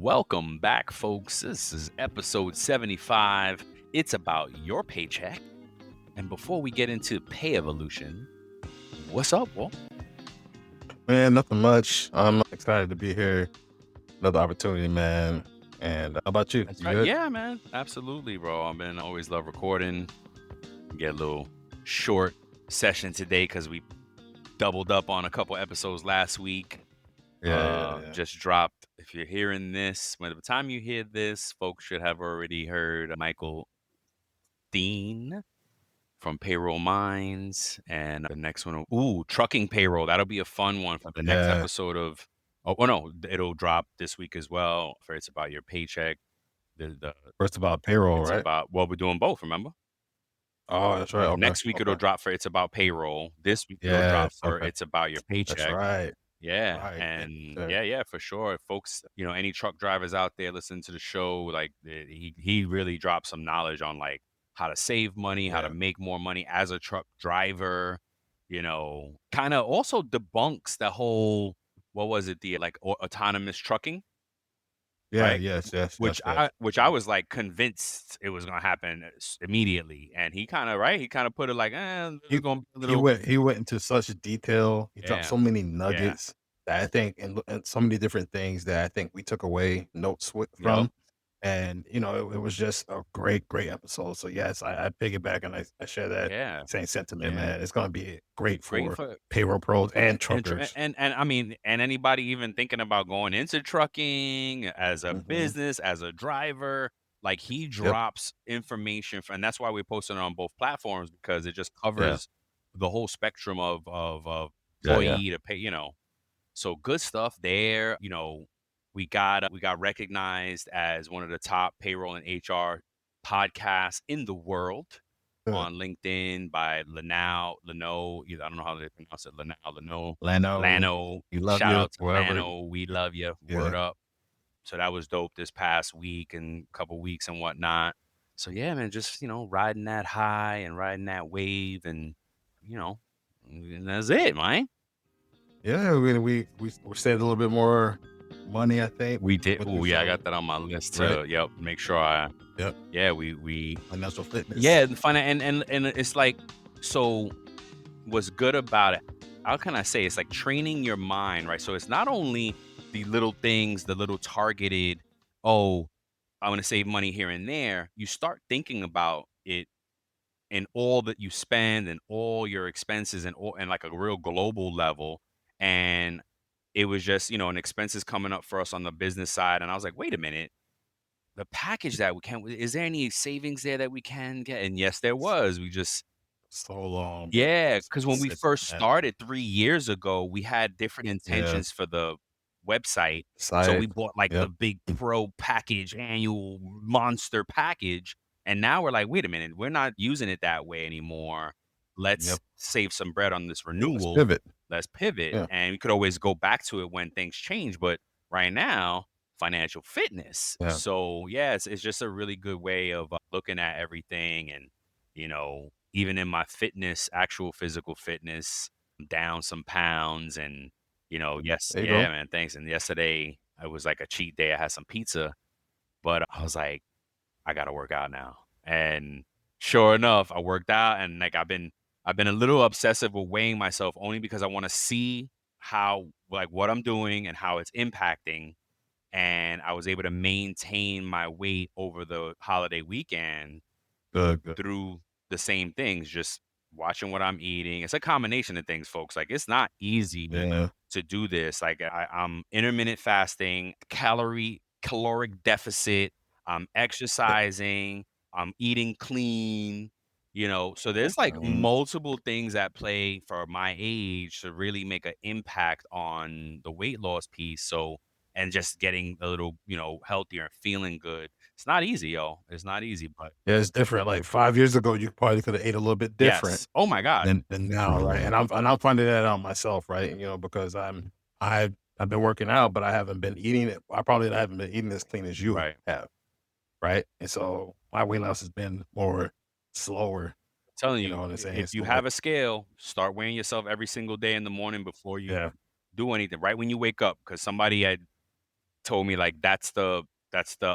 Welcome back, folks. This is episode 75. It's about your paycheck. And before we get into pay evolution, what's up, Walt? Man, nothing much. I'm excited to be here. Another opportunity, man. And how about you? That's You right. good? Yeah, man. Absolutely, bro. Always love recording. Get a little short session today because we doubled up on a couple episodes last week. Yeah. Just dropped. If you're hearing this, by the time you hear this, folks should have already heard Michael Dean from Payroll Minds, and the next one, trucking payroll. That'll be a fun one for the next Yeah. episode of. Oh no, it'll drop this week as well. For it's about your paycheck. The First about payroll, It's right? about we're doing both. Remember, Oh, that's right. Okay. next week it'll drop for it's about payroll. This week it'll drop Yes. for Okay. it's about your That's paycheck. right. Yeah, Right. and Sure. yeah, for sure, folks. Any truck drivers out there listening to the show, like he really dropped some knowledge on like how to save money, how to Yeah. make more money as a truck driver. Kind of also debunks the whole what was it the like autonomous trucking, Yeah. right? Yes. Which I was like convinced it was gonna happen immediately, and he kind of put it like, this He is gonna be a he little, went into such detail. He dropped yeah, so many yeah, nuggets that I think, and so many different things that I think we took away notes yep, from. And it was just a great episode. So yes, I piggyback and I share that yeah, same sentiment, yeah. man. It's gonna be great Great for for payroll pros and And truckers. I mean, and anybody even thinking about going into trucking as a Hmm. business, as a driver, like he Yep. drops information and that's why we posted it on both platforms because it just Yeah. covers the whole spectrum of Yeah. employee to pay. So good stuff there. We got recognized as one of the top payroll and HR podcasts in the world Good. on LinkedIn by Lano. I don't know how they pronounce it. Lano, Lano. we love Shout you. out to Wherever. Lano. We love you. Yeah. Word up. So that was dope this past week and couple weeks and whatnot. So yeah, man, just riding that high and riding that wave, you know, and that's it, man. Yeah. We saved a little bit more money, I think, We did. with Oh through yeah, I some got that on my list right. to make sure I. Yep. Yeah, we Financial fitness. yeah, and it's like, so what's good about it, how can I say, it's like training your mind, right? So it's not only the little things, the little targeted, oh, I'm going to save money here and there. You start thinking about it and all that you spend and all your expenses and like a real global level. And it was just, an expenses coming up for us on the business side. And I was like, wait a minute, the package that we can, is there any savings there that we can get? And yes, there was. We just, So long, but yeah, it's because when we consistent, first man. started 3 years ago, we had different Yeah. intentions for the website. So we Side. bought, like, the Yep. big pro package, annual monster package, and now we're like, "Wait a minute, we're not using it that way anymore. Let's Yep. save some bread on this Let's renewal. pivot. Let's pivot." Yeah. And we could always go back to it when things change, but right now, financial fitness. Yeah. So, yeah, it's just a really good way of, looking at everything and, even in my fitness, actual physical fitness, I'm down some pounds and, yes, There you yeah, go. man, thanks. And yesterday it was like a cheat day. I had some pizza, but I was like, I gotta work out now. And sure enough, I worked out and like I've been a little obsessive with weighing myself only because I want to see how like what I'm doing and how it's impacting. And I was able to maintain my weight over the holiday weekend Good. through the same things, just watching what I'm eating. It's a combination of things, folks. Like it's not easy Yeah. to do this. Like I'm intermittent fasting, caloric deficit, I'm Yeah. exercising, I'm eating clean, so there's like Mhm. multiple things at play for my age to really make an impact on the weight loss piece. So and just getting a little, healthier and feeling good. It's not easy, yo. It's not easy, but Yeah, it's different. Like 5 years ago, you probably could have ate a little bit different yes. Oh my God. than now, right? And I'm finding that out myself, right? Because I've been working out, but I haven't been eating it. I probably haven't been eating as clean as you Right. have, right? And so my weight loss has been more slower, Telling you you, know what I'm saying? if you So like, have a scale, start weighing yourself every single day in the morning before you yeah, do anything, right when you wake up, because somebody had told me like that's the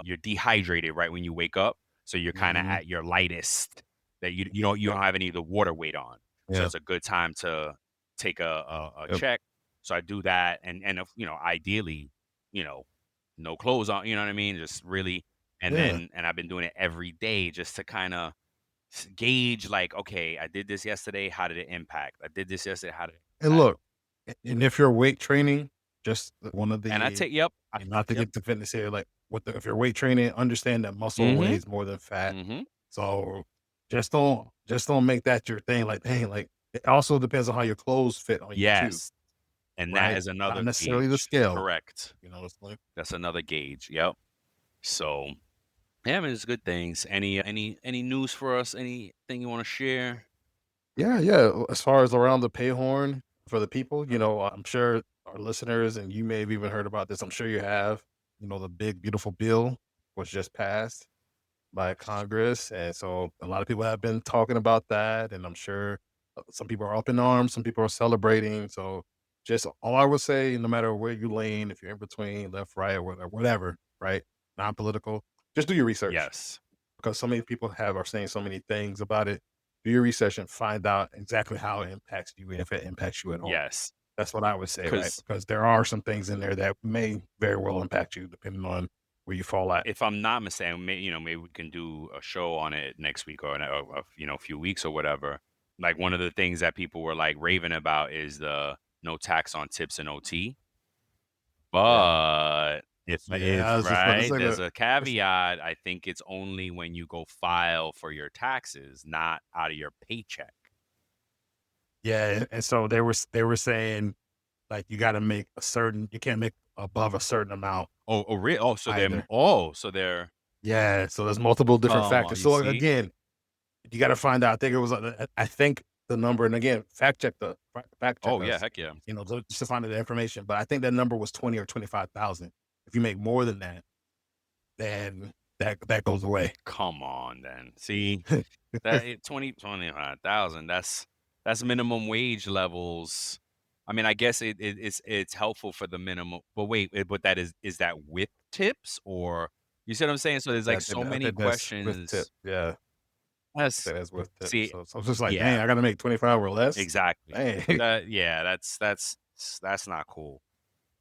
you're dehydrated right when you wake up, so you're kind of Mhm. at your lightest. That you don't Yep. have any of the water weight on, so Yeah. it's a good time to take a Yep. check. So I do that, and if, ideally, you know, no clothes on. You know what I mean? Just really, Yeah. and I've been doing it every day just to kind of gauge like, okay, I did this yesterday. How did it impact? I did this yesterday. How did it And impact? look, and if you're weight training, just one of And I the take, yep, and not to yep. get to fitness here, like if you're weight training, understand that muscle Mm-hmm. weighs more than fat. Mm-hmm. So just don't make that your thing. Like, dang, like it also depends on how your clothes fit on you too, Yes. And that right? is Not another necessarily the gauge. scale. Correct. It's like That's another gauge. Yep. So, yeah, I mean, it's good things. Any news for us? Anything you want to share? yeah, yeah. As far as around the pay horn for the people, I'm sure our listeners and you may have even heard about this. I'm sure you have. The big beautiful bill was just passed by Congress, and so a lot of people have been talking about that, and I'm sure some people are up in arms, some people are celebrating. So, just all I would say, no matter where you lean, if you're in between, left, right, or whatever, right, non-political, just do your research Yes. because so many people are saying so many things about it. Do your research and find out exactly how it impacts you, if it impacts you at all. Yes. That's what I would say, right? Because Because there are some things in there that may very well impact you, depending on where you fall at. if I'm not mistaken, maybe we can do a show on it next week or a few weeks or whatever. Like one of the things that people were like raving about is the no tax on tips and OT. Yeah. But Yeah, if I was just about to right, say there's that. a It's caveat. I think it's only when you go file for your taxes, not out of your paycheck. yeah, and so they were saying, like, you can't make above a certain amount So they're either. so they're Yeah, so there's multiple different come on, factors. you So, see? again, you gotta find out. I think it was, I think the number, and again, fact check Oh yeah, us, heck yeah. just to find out the information, but I think that number was 20 or 25,000. If you make more than that, then that goes away. Come on then. See, that 25,000, that's minimum wage levels. I mean, I guess it's helpful for the minimum. But wait, but that is that with tips or you see what I'm saying? So there's like so I many think that's with tip. questions. Yeah, I That's think that's with tip. see, So it's just like, yeah, dang, I gotta make 25 or less? exactly. Dang. Yeah, that's not cool.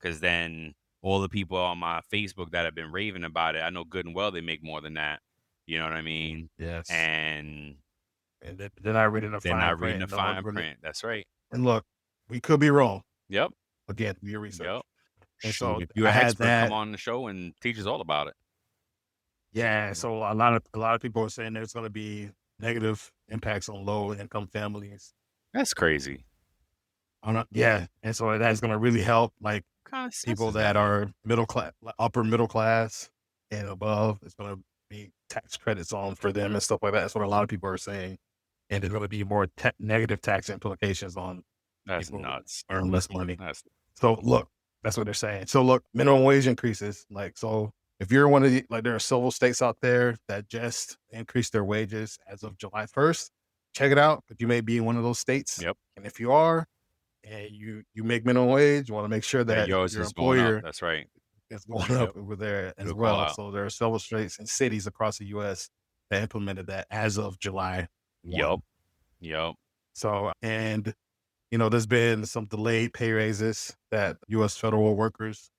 Because then all the people on my Facebook that have been raving about it, I know good and well they make more than that. You know what I mean? Yes. And And then I read in the they're fine not reading print, the and no one fine really. print. That's right. And look, we could be wrong. Yep. Again, do your Yep. research. And Shoot, so if you're I an had expert, come that. on the show and teach us all about it. Yeah, so a lot of people are saying there's gonna be negative impacts on low income families. That's crazy. Yeah, and so that's gonna really help, like, What kind of sense people does that that make? are middle class, upper middle class and above. It's gonna be tax credits on for them and stuff like that. That's what a lot of people are saying, and there's gonna be more negative tax implications on That's people who nuts. earn less money. That's So look, that's what they're saying. So look, minimum wage increases. Like, so if you're one of there are several states out there that just increased their wages as of July 1st. Check it out. But you may be in one of those states. yep. And if you are, and you make minimum wage, you want to make sure That that yours your is going up. employer That's right. is going up Yep. over there as Good call well. out. So there are several states and cities across the US that implemented that as of July Yep. 1. Yep. So, and there's been some delayed pay raises that US federal workers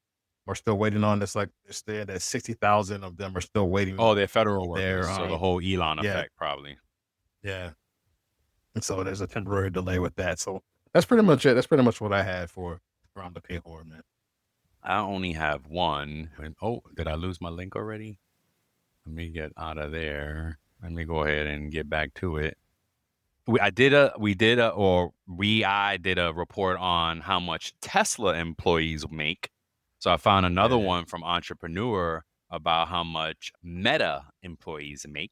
are still waiting on. That's like they're saying that 60,000 of them are still waiting Oh, they're federal on workers. their So the whole Elon yeah, effect, probably. yeah. And so there's a temporary delay with that. So that's pretty much it. That's pretty much what I had for around the pay horn, man. I only have one. Oh, did I lose my link already? Let me get out of there. Let me go ahead and get back to it. I did a report on how much Tesla employees make. So I found another Yeah. one from Entrepreneur about how much Meta employees make.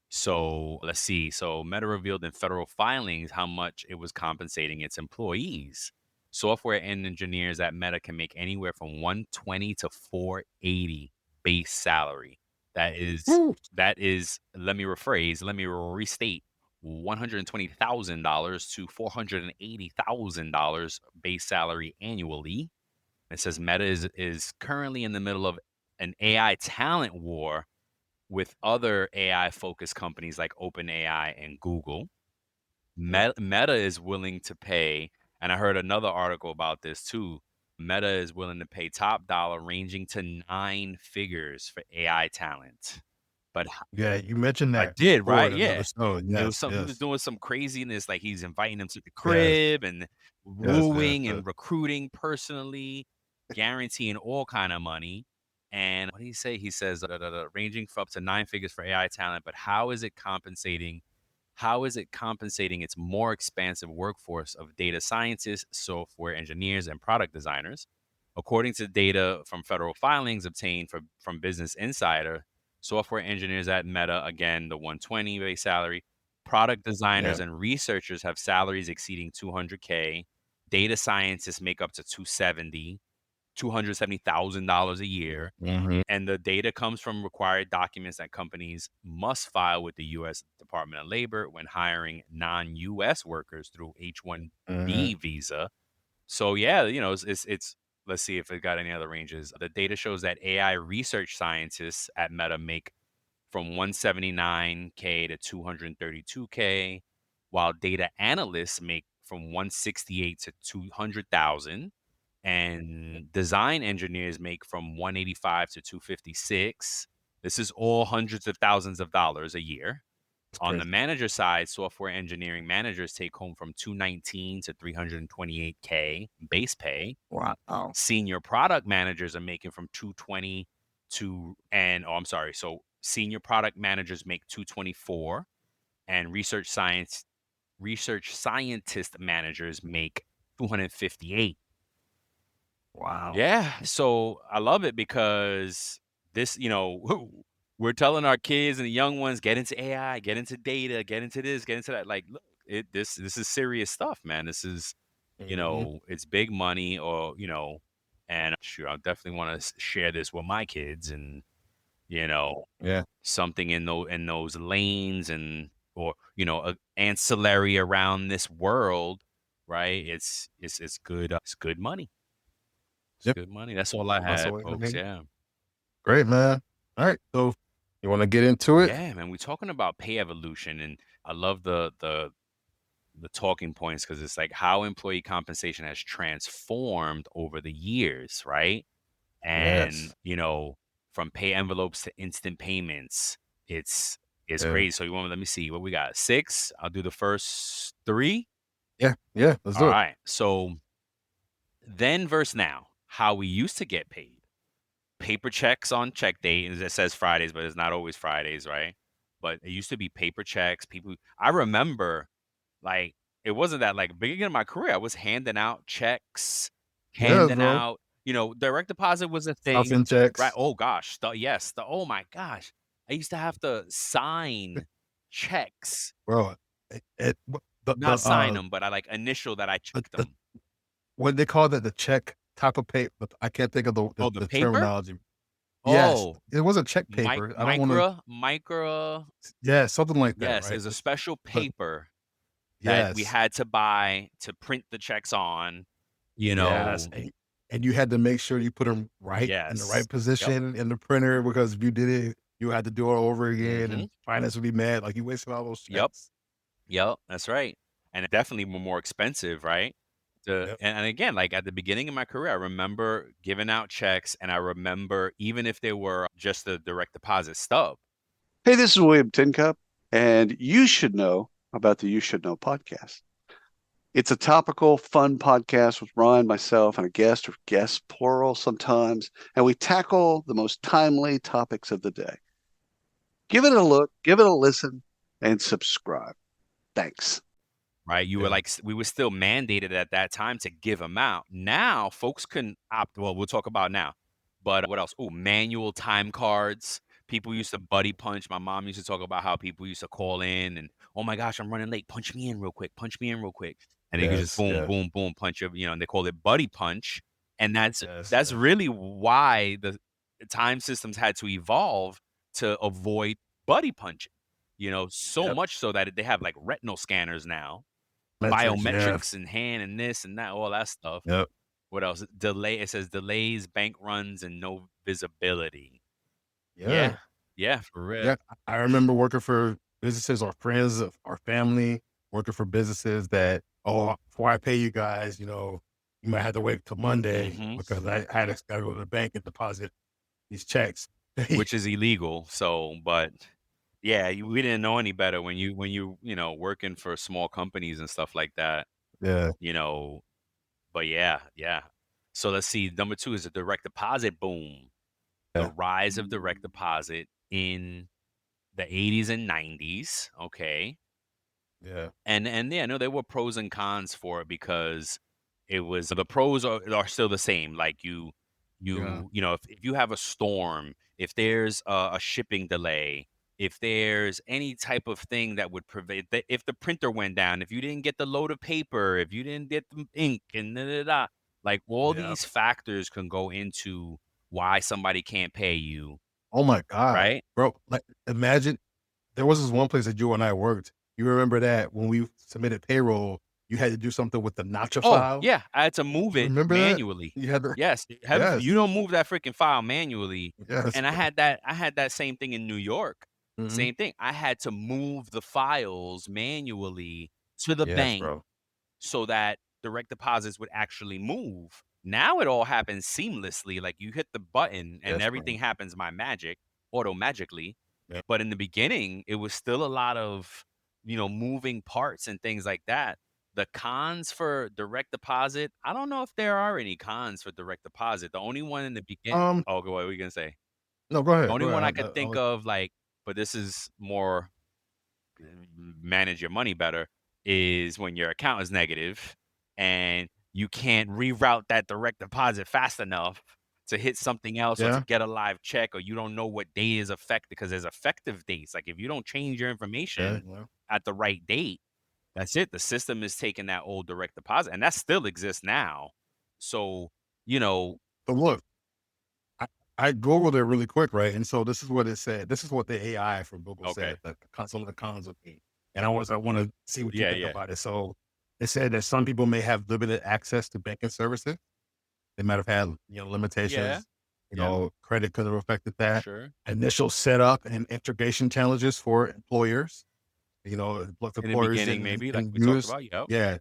So let's see. So Meta revealed in federal filings how much it was compensating its employees. Software and engineers at Meta can make anywhere from 120 to 480 base salary. That is Woo. let me rephrase, let me restate $120,000 to $480,000 base salary annually. It says Meta is currently in the middle of an AI talent war with other AI focused companies like OpenAI and Google. Mm. Meta is willing to pay, and I heard another article about this too. Meta is willing to pay top dollar ranging to nine figures for AI talent. But Yeah, you mentioned I that did, before right? in another Yeah. show. It was Yes, some he was yes, doing some craziness, like he's inviting them to the yes, crib and yes, yes, wooing yes. and recruiting personally, guaranteeing all kind of money. And what did he say? He says ranging for up to nine figures for AI talent, but how is it compensating its more expansive workforce of data scientists, software engineers, and product designers? According to data from federal filings obtained from Business Insider, software engineers at Meta, again, the 120 base salary, product designers Yeah. and researchers have salaries exceeding 200K. Data scientists make up to 270,000 dollars a year, Mhm, and the data comes from required documents that companies must file with the U.S. Department of Labor when hiring non-U.S. workers through mhm. H-1B visa. So yeah, it's let's see if it got any other ranges. The data shows that AI research scientists at Meta make from 179K to 232K, while data analysts make from 168 to 200,000, and design engineers make from 185 to 256. This is all hundreds of thousands of dollars a year. It's On the crazy. manager side, software engineering managers take home from 219 to 328K base pay. Wow. Senior product managers are making from 220 to and oh, I'm sorry. So senior product managers make 224, and research scientist managers make 258. Wow. Yeah, so I love it because this, we're telling our kids and the young ones, get into AI, get into data, get into this, get into that. Like, look, this is serious stuff, man. This is, Mhm. it's big money, or and sure, I definitely want to share this with my kids, and you know, Yeah. something in those lanes, and or ancillary around this world, right? It's good. It's good money. It's Yep. good money. That's all I That's the had, way to folks. make it. Yeah. Great, man. Alright, so you wanna get into it? Yeah, man. We're talking about pay evolution, and I love the talking points because it's like how employee compensation has transformed over the years, right? And Yes. from pay envelopes to instant payments, it's Yeah. crazy. So you want let me see what we got. Six. I'll do the first three. Yeah, yeah, let's All do it. right. So then versus now, how we used to get paid. Paper checks on check day. It says Fridays, but it's not always Fridays, right? But it used to be paper checks. I remember, like, it wasn't that like beginning of my career. I was handing out checks, Yes, handing bro. out. Direct deposit was a thing, Stuffing right? checks. Oh gosh, yes. Oh my gosh, I used to have to sign checks, Bro, it what not sign them, but I like initial that I checked the them. what they call that the check type of paper. I can't think of Oh, the the paper. terminology. Yes, Oh, it wasn't check paper. I don't wanna micra. yeah, something like that, Yes, right? there's a special But paper that we yes, had to buy to print the checks on, you yes, know. and you had to make sure you put them right in the Yes. right Yep. position in the printer because if you did it, you had to do it over again, Mhm. and finance would be mad, like, "You wasted all those Yep. checks." Yep, that's right. And it definitely were more expensive, right? Yep. And again, like at the beginning of my career, I remember giving out checks, and I remember even if they were just a direct deposit stub. Hey, this is William Tincup, and you should know about the You Should Know podcast. It's a topical, fun podcast with Ryan, myself, and a guest or guests, plural sometimes, and we tackle the most timely topics of the day. Give it a look, give it a listen, and subscribe. Thanks. Right? You were Yeah. like, we were still mandated at that time to give them out. Now, folks can opt. Well, we'll talk about now. But what else? Oh, manual time cards. People used to buddy punch. My mom used to talk about how people used to call in and, oh my gosh, I'm running late. Punch me in real quick. Punch me in real quick. And they could just Yes, boom, yeah. boom, boom, punch you. And they called it buddy punch. And that's Yes, that's yeah. really why the time systems had to evolve to avoid buddy punching. So Yep. much so that they have like retinal scanners now, Metrics, yeah. biometrics and hand and this and that, all that stuff. Yep. What else? Delay. It says delays, bank runs, and no visibility. Yeah. Yeah, yeah, for real. Yeah. I remember working for businesses or friends of our family, working for businesses that, oh, before I pay you guys, you might have to wait till Monday Hmm. because I had to gotta go to the bank and deposit these checks. Which is illegal. So, but yeah, we didn't know any better when working for small companies and stuff like that. Yeah. You know, but yeah, yeah. So let's see. Number two is a direct deposit boom. The Yeah. rise of direct deposit in the 80s and 90s. Okay. Yeah. And yeah, no, there were pros and cons for it because it was the pros are still the same. Like Yeah. if you have a storm, if there's a shipping delay, if there's any type of thing that would prevent if the printer went down, if you didn't get the load of paper, if you didn't get the ink and da, da, da, like all Yeah. these factors can go into why somebody can't pay you, Oh my God. right? Bro, like imagine there was this one place that you and I worked. You remember that when we submitted payroll, you had to do something with the nacha Oh, file? yeah, I had to move it Remember that? manually. You had to Yes, heaven for yes, you don't move that freaking file manually, yes, and bro. I had that same thing in New York. Mhm. Same thing. I had to move the files manually to the Yes, bank bro. so that direct deposits would actually move. Now it all happens seamlessly, like, you hit the button and Yes, everything bro. happens by magic, auto-magically, Yep. but in the beginning, it was still a lot of, moving parts and things like that. The cons for direct deposit, I don't know if there are any cons for direct deposit. The only one in the begin Um, Oh, go what were you gonna say? no, go The ahead, only go one I ahead. could I think was of, like, but this is more manage your money better, is when your account is negative and you can't reroute that direct deposit fast enough to hit something else or to yeah, get a live check, or you don't know what day is affected because there's effective dates. Like, if you don't change your yeah, information yeah. at the right date, that's it. The system is taking that old direct deposit, and that still exists now. So, you know, So look, I I Googled it really quick, right? And so this is what it said. This is what the AI from Google okay. said, some of the cons of it. And I wanna see what you Yeah, think yeah. about it. So, it said that some people may have limited access to banking services. They might have had, Yeah. limitations, Yeah. credit could have affected that. Sure. Initial setup and integration challenges for employers. Look, In the employers beginning, didn't maybe, like didn't we talked use about. Yep. yeah,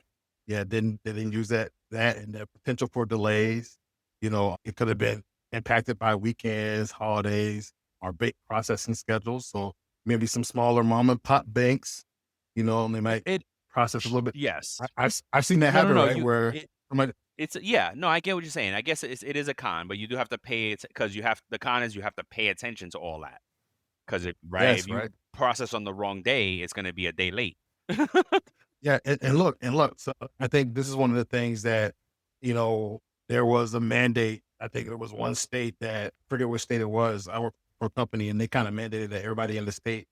yeah, they didn't use that and the potential for delays. It could have been impacted by weekends, holidays, or bank processing schedules. So maybe some smaller mom and pop banks, and they might It process a little bit. Yes. I've seen that No, no, happen, no, right? Where somebody, yeah, no, I get what you're saying. I guess it is a con, but you do have to pay it because the con is you have to pay attention to all that. Because if yes, you right. process on the wrong day, it's gonna be a day late. Yeah, and look, so I think this is one of the things that, you know, there was a mandate. I think there was one state that I forget which state it was. I work for a company and they kind of mandated that everybody in the state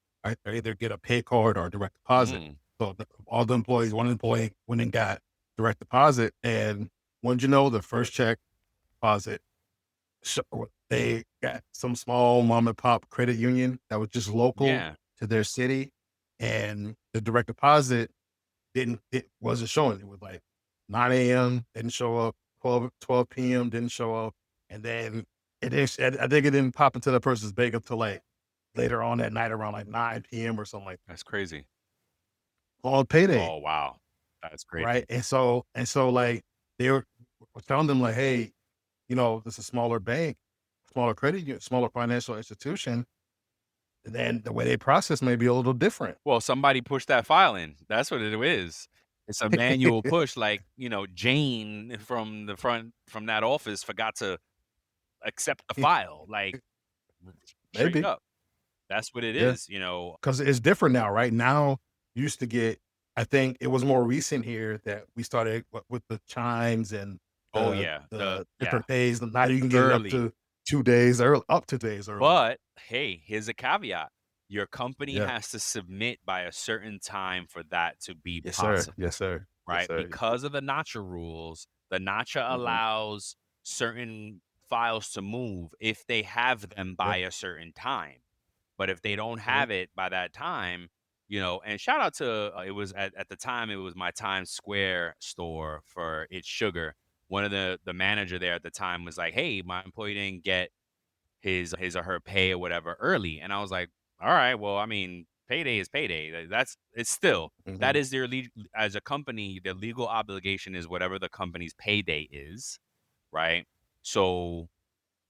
either get a pay card or a direct deposit. Mm. So all the employees, one employee went and got direct deposit, and when you know the first check deposit, they got some small mom and pop credit union that was just local Yeah. to their city, and the direct deposit it wasn't showing. It was like 9 AM, didn't show up, 12 PM, didn't show up, and then it is I think it didn't pop into the person's bank until, like, later on that night around, like, 9 PM or something like That's crazy. on payday, Oh, wow. That's right? crazy. And so, like, they were telling them, like, "Hey, this is a smaller bank, smaller credit union, smaller financial institution, and then the way they process may be a little different." Well, somebody pushed that file in. That's what it is. It's a manual push, like, Jane from that office forgot to accept the file, like, straight Maybe. up. That's what it Yeah. is. 'Cause it's different now, right? Now, you used to get I think it was more recent here that we started with the chimes and Oh, the yeah. the Yeah, different days. Now you can get it up early. to 2 days early up to days early. But hey, here's a caveat. Your company Yeah. has to submit by a certain time for that to be Yes, sir. possible, Yes, sir. Yes, right? sir. Yes, sir. Because of the NACHA rules, the NACHA Mhm. allows certain files to move if they have them Yeah. by a certain time. But if they don't Mhm. have it by that time, and shout out to it was at the time it was my Times Square store for its sugar. one of the manager there at the time was like, "Hey, my employee didn't get his or her pay or whatever early." And I was like, "All right, well, I mean, payday is payday. That's it's still that Mhm. is their as a company, their legal obligation is whatever the company's payday is, right?" So,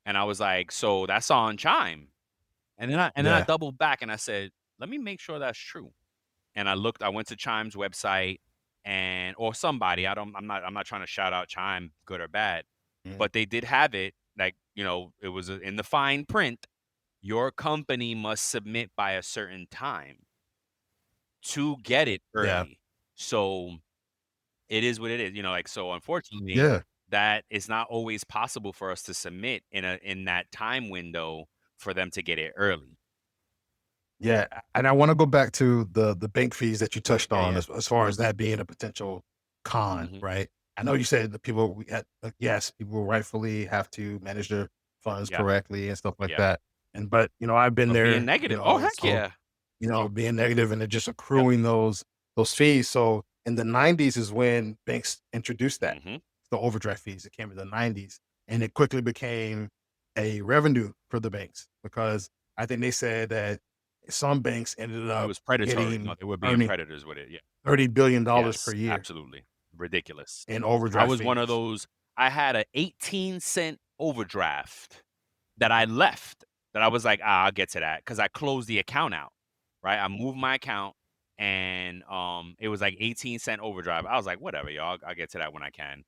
and I was like, "So that's on Chime." And then I Yeah. doubled back and I said, "Let me make sure that's true." And I went to Chime's website and or somebody, I'm not trying to shout out Chime, good or bad, Mhm. but they did have it, like, it was in the fine print, your company must submit by a certain time to get it Yeah. early. So, it is what it is, like, so unfortunately, Yeah. that is not always possible for us to submit in that time window for them to get it early. Yeah, and I wanna go back to the bank fees that you touched Yeah, on yeah. as far as that being a potential con, Mhm. right? I know you said the people we had yes, people rightfully have to manage their funds Yeah, correctly and stuff like yeah. that, but, I've been But being there, negative, oh, heck so, yeah. being negative and then just Yep. accruing those fees, so in the '90s is when banks introduced that, Mhm. the overdraft fees, it came in the '90s, and it quickly became a revenue for the banks because I think they said that some banks ended It up was predatory. No, getting they were being earning predators with it, yeah. $30 billion per Yes, year absolutely. Ridiculous. in I overdraft was one of fees. those I had a 18-cent overdraft that I left, that I was like, I'll get to that," 'cause I closed the account out, right? I moved my account and, it was like 18-cent overdraft. I was like, "Whatever, y'all, I'll get to that when I can."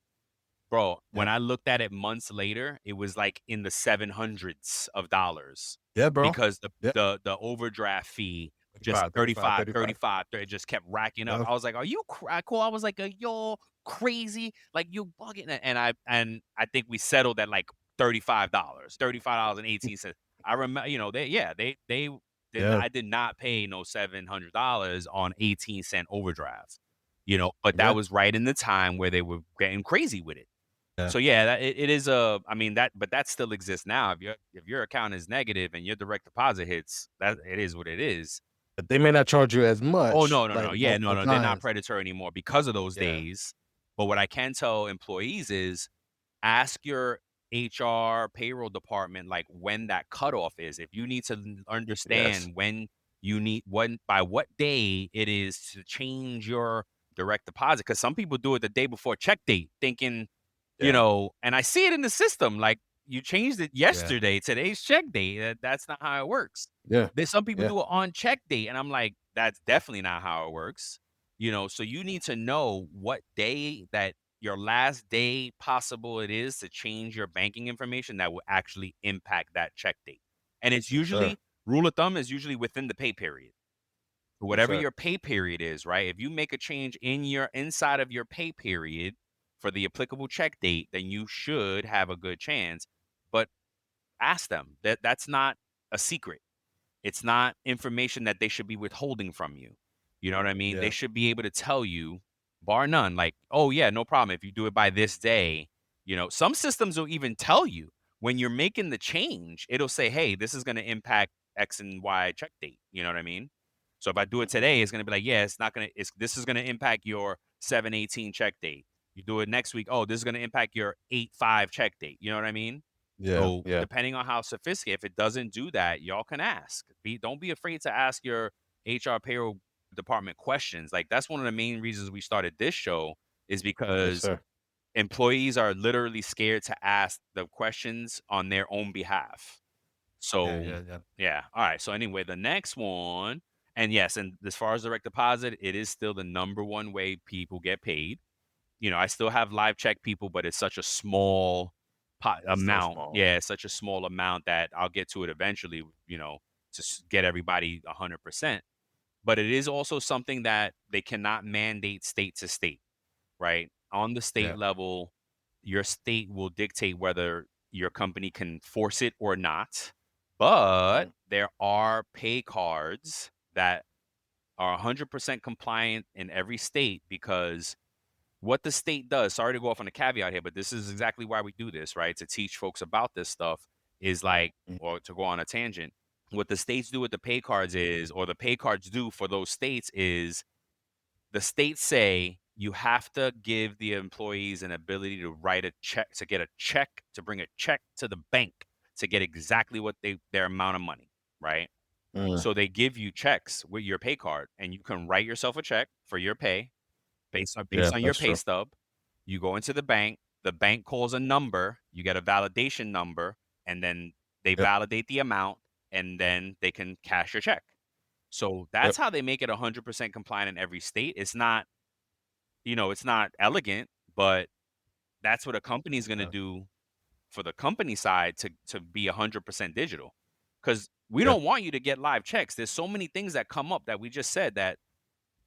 Bro, when Yeah. I looked at it months later, it was like in the 700s of dollars Yeah, bro. because Yeah. the overdraft fee just 35, 35, 35. 35, it just kept racking up. Yeah. I was like, "Are you cool?" I was like, "Yo, crazy? Like, you bugging?" And I think we settled at like $35, $35.18. I remember, they didn't Yeah. I did not pay no $700 on 18-cent overdraft, but that Yeah. was right in the time where they were getting crazy with it. Yeah. So yeah, it is I mean but that still exists now. If your account is negative and your direct deposit hits, that it is what it is. But they may not charge you as Oh, much, no, no, no. like, Yeah, no, multiple no, they're not times. predatory anymore because of those Yeah. days. But what I can tell employees is ask your HR payroll department like when that cutoff is. If you need to Yes. understand when by what day it is to change your direct deposit, because some people do it the day before check date, thinking, Yeah. and I see it in the system. Like, you changed it Yeah. yesterday, today's check date. That's not how it works. Yeah. There's some people Yeah. do it on check date, and I'm like, that's definitely not how it works. So you need to know what day that your last day possible it is to change your banking information that will actually impact that check date. And it's Yes, sir. usually rule of thumb is usually within the pay period. Yes, Whatever sir. your pay period is, right? If you make a change in your inside of your pay period for the applicable check date, then you should have a good chance. But ask them. That's not a secret. It's not information that they should be withholding from you. You know what I mean? They Yeah. should be able to tell you, bar none, like, "Oh, yeah, no problem. If you do it by this day," some systems will even tell you when you're making the change, it'll say, "Hey, this is going to impact X and Y check date." You know what I mean? So if I do it Mhm. today, it's going to be like, "Yeah, it's not going to, this is going to impact your 7/18 check date." You do it next week. "Oh, this is going to impact your 8/5 check date." You know what I mean? Yeah. So, Yeah. depending on how sophisticated, if it doesn't do that, y'all can ask. Don't be afraid to ask your HR payroll department questions. Like, that's one of the main reasons we started this show is Yes, because sir. employees are literally scared to ask the questions on their own behalf. Yeah, So, yeah, yeah. yeah. All right. So anyway, the next one, and yes, and as far as direct deposit, it is still the number one way people get paid. I still have live check people, but it's such a small Still amount. small. Yeah, it's such a small amount that I'll get to it eventually, to get everybody 100%. But it is also something that they cannot mandate state to state, right? On the state Yeah. level, your state will dictate whether your company can force it or not. But Mhm. there are pay cards that are 100% compliant in every state because what the state does, sorry to go off on a caveat here, but this is exactly why we do this, right? To teach folks about this stuff is like, Mhm. or to go on a tangent. What the states do with the pay cards is, or the pay cards do for those states is the states say, you have to give the employees an ability to write a check, to get a check, to bring a check to the bank to get exactly what their amount of money, right? Mm, So they give you checks with your pay card, and you can write yourself a check for your pay yeah, based on your that's pay true. stub. You go into the bank calls a number, you get a validation number, and then they Yep, validate the amount, and then they can cash your check. So yep, that's how they make it 100% compliant in every state. It's not, it's not elegant, but that's what a company is going to yeah, do for the company side to be 100% digital. Because we yeah. don't want you to get live checks. There's so many things that come up that we just said that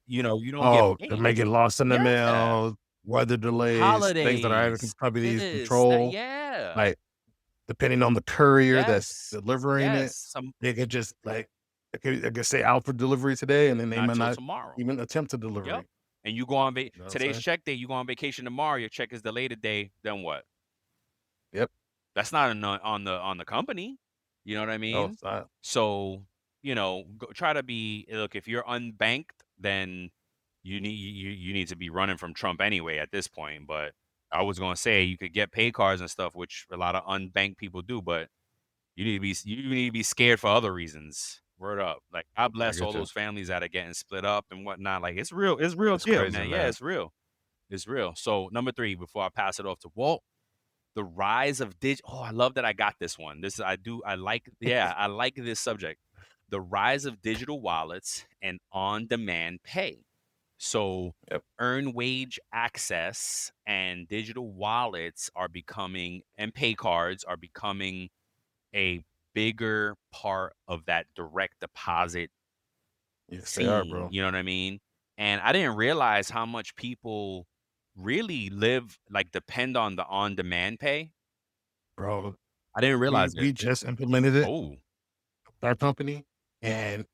you don't get Oh, they paid. may get lost in the Yeah. mail, weather delays, things that are out of Holidays, company's this, that, control. yeah. Like, depending on the courier that's Yes. delivering Yes. it, they could just like they could say out for delivery today, and then they Not might till not tomorrow. even attempt to deliver Yep. it. And you go on You know what I'm today's saying? check day, you go on vacation tomorrow, your check is delayed a day, then what? Yep. That's not on the company. You know what I No, mean? it's not. So, try to be look, if you're unbanked, then you need to be running from Trump anyway at this point. But I was gonna say you could get pay cards and stuff, which a lot of unbanked people do, but you need to be scared for other reasons. Word up. Like God I bless all get you. those families that are getting split up and whatnot. Like it's real It's deal, crazy, man. Yeah, man. it's real. It's real. So number three, before I pass it off to Walt, the rise of oh, I love that I got this one. I like this subject. The rise of digital wallets and on-demand pay. So Yep. earn wage access and digital wallets are becoming, and pay cards are becoming a bigger part of that direct deposit Yes, they are, scene. bro. You know what I mean? And I didn't realize how much people really depend on the on-demand pay. Bro, I didn't we realize it. we just implemented it Oh, with our company, and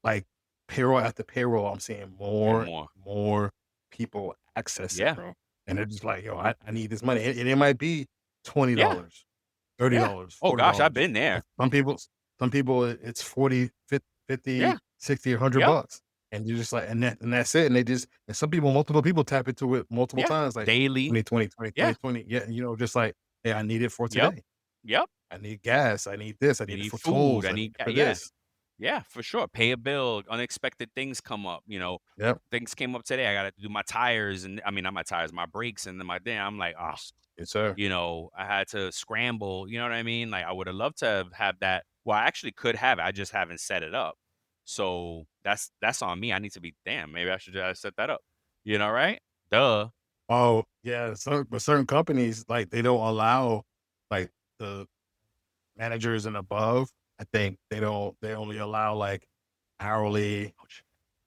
like payroll after payroll, I'm seeing and more and more. more people access it, Yeah. bro. And they're just like, yo, I need this money. And it might be $20, Yeah. Yeah. $30, Oh gosh, I've $40. been there. Like some people it's 40, 50, Yeah. 60, 100 Yep. bucks. And you're just like, and that's it. And some people, multiple people tap into it multiple Yeah. times, like Daily. 2020, 20, Yeah. 2020. Yeah. Just like, hey, I need it for Yep. today. Yep. I need gas. I need this. I I need it need for food. tools. I I need need it for yeah. this. Yeah, for sure. Pay a bill. Unexpected things come up. Yep. Things came up today. I got to do my tires, and I mean not my tires, my brakes, and then my thing. I'm like, oh, Yes, sir. I had to scramble. You know what I mean? Like I would have loved to have that. Well, I actually could have it. I just haven't set it up. So that's on me. I need to be damn. Maybe I should just set that up. Right? Duh. Oh, yeah. Certain companies, like, they don't allow, like, the managers and above. I think they only allow, like, hourly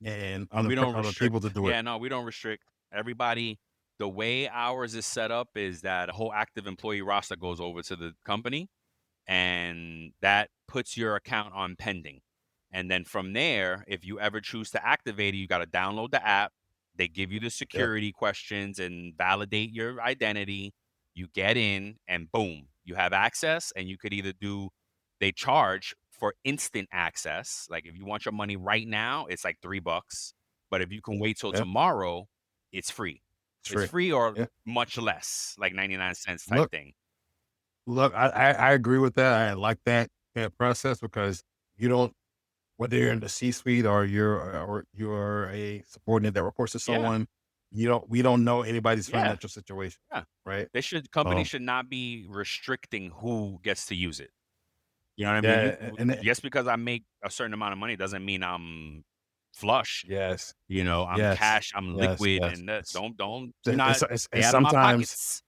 and We don't other restrict. people to do it. Yeah, no, we don't restrict. Everybody, the way ours is set up is that a whole active employee roster goes over to the company, and that puts your account on pending. And then from there, if you ever choose to activate it, you got to download the app. They give you the Yep, security questions and validate your identity. You get in, and boom, you have access. And you could either they charge for instant access. Like if you want your money right now, it's like $3. But if you can wait till yep. tomorrow, it's free. It's It's free. free or Yeah. much less, like 99 cents type Look thing. look, I agree with that. I like that process because you don't whether you're in the C-suite or you're a subordinate that reports to Yeah. someone, we don't know anybody's Yeah. financial situation, Yeah. right? Companies Um, should not be restricting who gets to use it. You know what I mean? yeah, and Just because I make a certain amount of money doesn't mean I'm flush. yes, I'm yes, cash, I'm yes, liquid, yes. and that don't you're And, not stay and out of my sometimes pockets.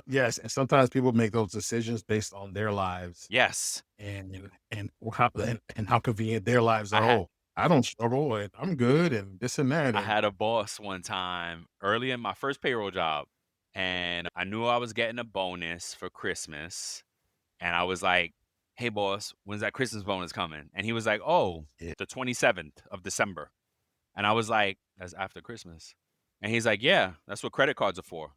yes, and sometimes people make those decisions based on their lives Yes. and how convenient their lives I are. had Oh, I don't struggle and I'm good and this and that I and had a boss one time early in my first payroll job, and I knew I was getting a bonus for Christmas. And I was like, "Hey, boss, when's that Christmas bonus coming?" And he was like, "Oh, yeah, the 27th of December." And I was like, "That's after Christmas." And he's like, "Yeah, that's what credit cards are for."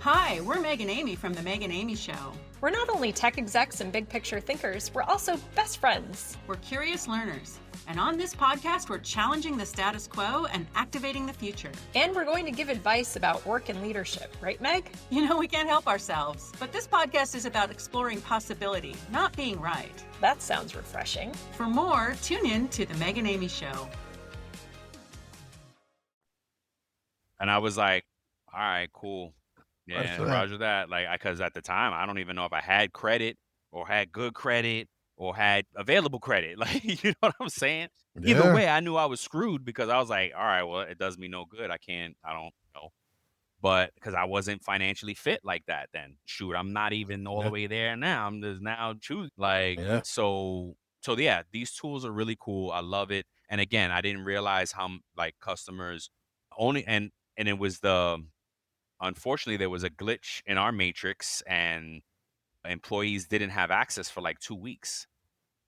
Hi, we're Meg and Amy from The Meg and Amy Show. We're not only tech execs and big picture thinkers, we're also best friends. We're curious learners. And on this podcast, we're challenging the status quo and activating the future. And we're going to give advice about work and leadership, right, Meg? You know, we can't help ourselves. But this podcast is about exploring possibility, not being right. That sounds refreshing. For more, tune in to The Meg and Amy Show. And I was like, all right, cool. Yeah, Roger that. roger that. Like, because at the time, I don't even know if I had credit or had good credit or had available credit. Like, you know what I'm saying? Either Yeah. way, I knew I was screwed because I was like, all right, well, it does me no good. I don't know. But because I wasn't financially fit like that then. Shoot, I'm not even all the Yeah. way there now. I'm just now choosing. Like, Yeah. so yeah, these tools are really cool. I love it. And again, I didn't realize how like customers only and it was unfortunately there was a glitch in our matrix and employees didn't have access for like 2 weeks.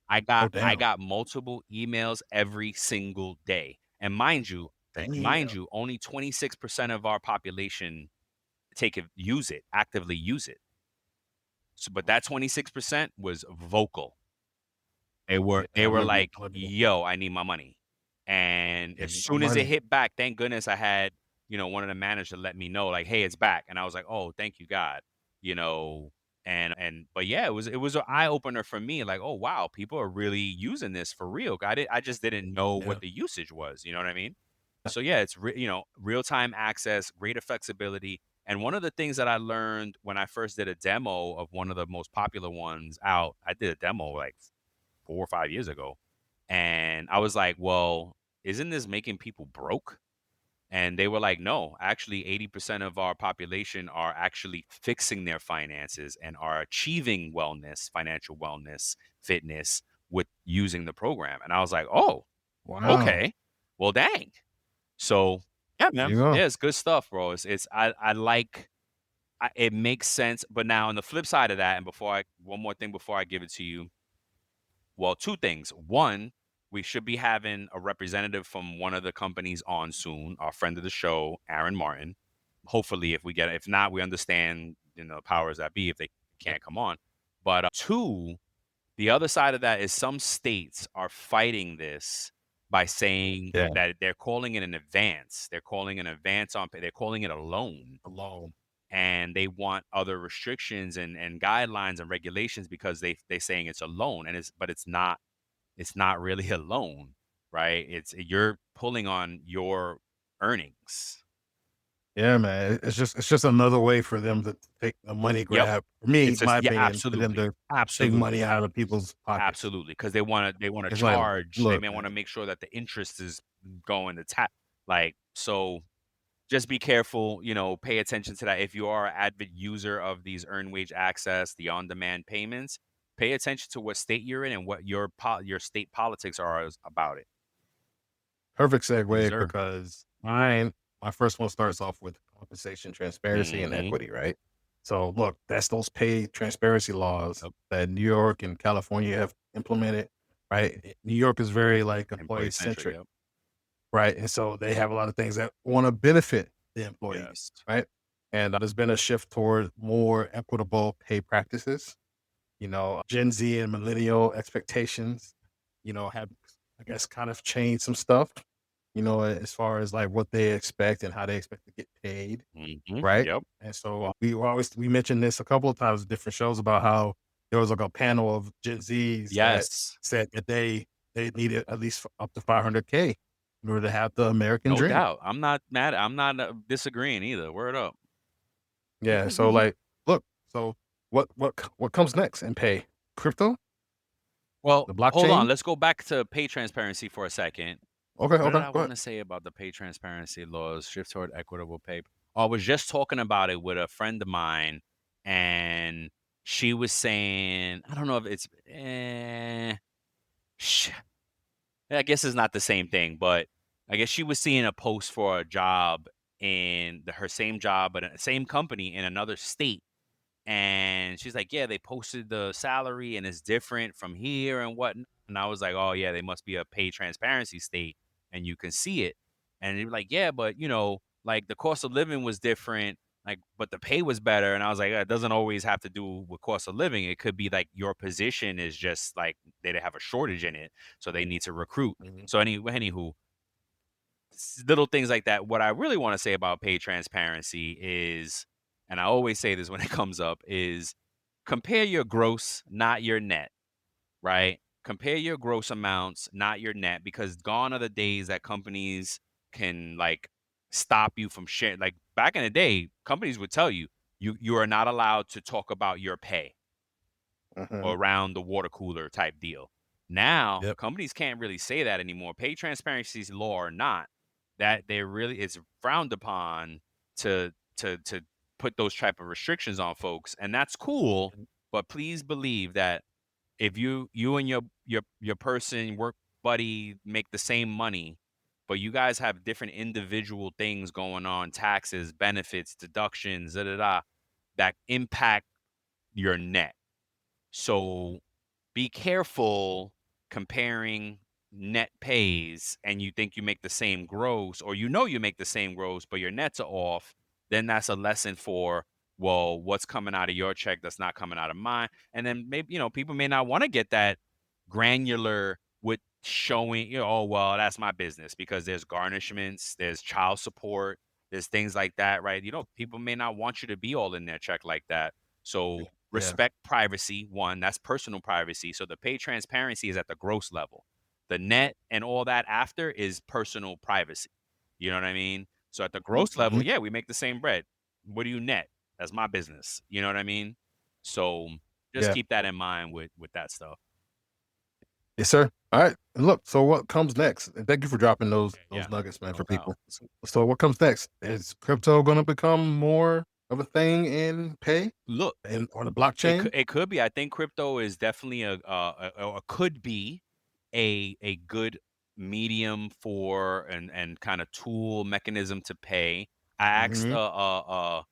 I Oh, I damn. got multiple emails every single day. And mind you, Damn. only 26% of our population actively use it. So, but that 26% was vocal. They were like, Unbelievable. "Yo, I need my money." And Yeah, as need my soon as it money. hit back, thank goodness I had, one of the managers let me know, like, "Hey, it's back." And I was like, "Oh, thank you, God." You know, but yeah, it was an eye opener for me, like, "Oh, wow, people are really using this for real." I just didn't know Yeah. what the usage was, you know what I mean? So yeah, it's real-time access, greater flexibility. And one of the things that I learned when I first did a demo of one of the most popular ones out, I did a demo like 4 or 5 years ago, and I was like, "Well, isn't this making people broke?" And they were like, "No, actually 80% of our population are actually fixing their finances and are achieving wellness, financial wellness, fitness with using the program." And I was like, "Oh, Wow. okay. Well, dang." So, yeah, There man. you go. Yeah, it's good stuff, bro. It's I like it makes sense, but now on the flip side of that, and one more thing before I give it to you. Well, two things. One, we should be having a representative from one of the companies on soon, our friend of the show, Aaron Martin. Hopefully, if we get it. If not, we understand, powers that be if they Yep. can't come on. But two, the other side of that is some states are fighting this by saying Yeah. that they're calling it an advance. They're calling an advance on pay. They're calling it a loan, Alone. and they want other restrictions and guidelines and regulations because they saying it's a loan, and it's not really a loan, right? You're pulling on your earnings. Yeah, man. It's just another way for them to take a money Yep. grab. For me, It's just my yeah, opinion, for them absolutely. to take money Absolutely. out of people's pockets. Absolutely. Because they wanna It's like, charge. They look, may man. wanna make sure that the interest is going to tap like, so just be careful, pay attention to that. If you are an avid user of these earned wage access, the on-demand payments, pay attention to what state you're in and what your state politics are about it. Perfect Yes, segue sir. because my first one starts off with compensation, transparency, and Mhm. equity, right? So look, that's those pay transparency laws Yep. that New York and California have implemented, right? New York is very like employee Employee centric, centric, yep. right? And so they have a lot of things that want to benefit the employees, Yes. right? And there's been a shift toward more equitable pay practices. Gen Z and millennial expectations, have, I guess, kind of changed some stuff, as far as like what they expect and how they expect to get paid, Mhm. right? Yep. And so we mentioned this a couple of times in different shows about how there was like a panel of Gen Zs that Yes. said that they needed at least up to 500K in order to have the American No dream. doubt. I'm not mad. I'm not disagreeing either. Word up. Yeah. So like, look, so what comes next in pay? Crypto, Well, the hold on. blockchain. Let's go back to pay transparency for a second. Okay. What did Okay. I Go ahead. want to say about the pay transparency laws? Shift toward equitable pay. I was just talking about it with a friend of mine, and she was saying, I don't know if it's, sh- I guess it's not the same thing, but I guess she was seeing a post for a job in her same job, but same company in another state. And she's like, "Yeah, they posted the salary and it's different from here and whatnot." And I was like, "Oh yeah, they must be a pay transparency state and you can see it." And they were like, "Yeah, but like the cost of living was different." Like, but the pay was better. And I was like, it doesn't always have to do with cost of living. It could be like your position is just like they have a shortage in it, so they need to recruit. Mhm. So anywho, little things like that. What I really want to say about pay transparency is, and I always say this when it comes up, is compare your gross, not your net, right? Compare your gross amounts, not your net, because gone are the days that companies can like stop you from sharing. Like back in the day, companies would tell you you are not allowed to talk about your pay Mhm. around the water cooler type deal. Now, Yep. companies can't really say that anymore. Pay transparency's law or not, that they really it's frowned upon to put those type of restrictions on folks, and that's cool. But please believe that if you and your person work buddy make the same money, but you guys have different individual things going on, taxes, benefits, deductions, that impact your net. So be careful comparing net pays and you think you make the same gross, or you make the same gross but your nets are off. Then that's a lesson for, well, what's coming out of your check that's not coming out of mine. And then maybe people may not want to get that granular with showing, oh well, that's my business, because there's garnishments, there's child support, there's things like that, right? People may not want you to be all in their check like that. So Yeah. respect privacy. One, that's personal privacy. So the pay transparency is at the gross level. The net and all that after is personal privacy. You know what I mean? So at the gross level, Mhm. yeah, we make the same bread. What do you net? That's my business. You know what I mean? So just Yeah. keep that in mind with that stuff. Yes, sir. All right. And look, so what comes next? And thank you for dropping those Yeah, nuggets, man, no for doubt. people. So what comes next? Is crypto going to become more of a thing in pay Look, and on the it blockchain? could be. I think crypto is definitely could be a good medium for and kind of tool mechanism to pay. I asked Mhm.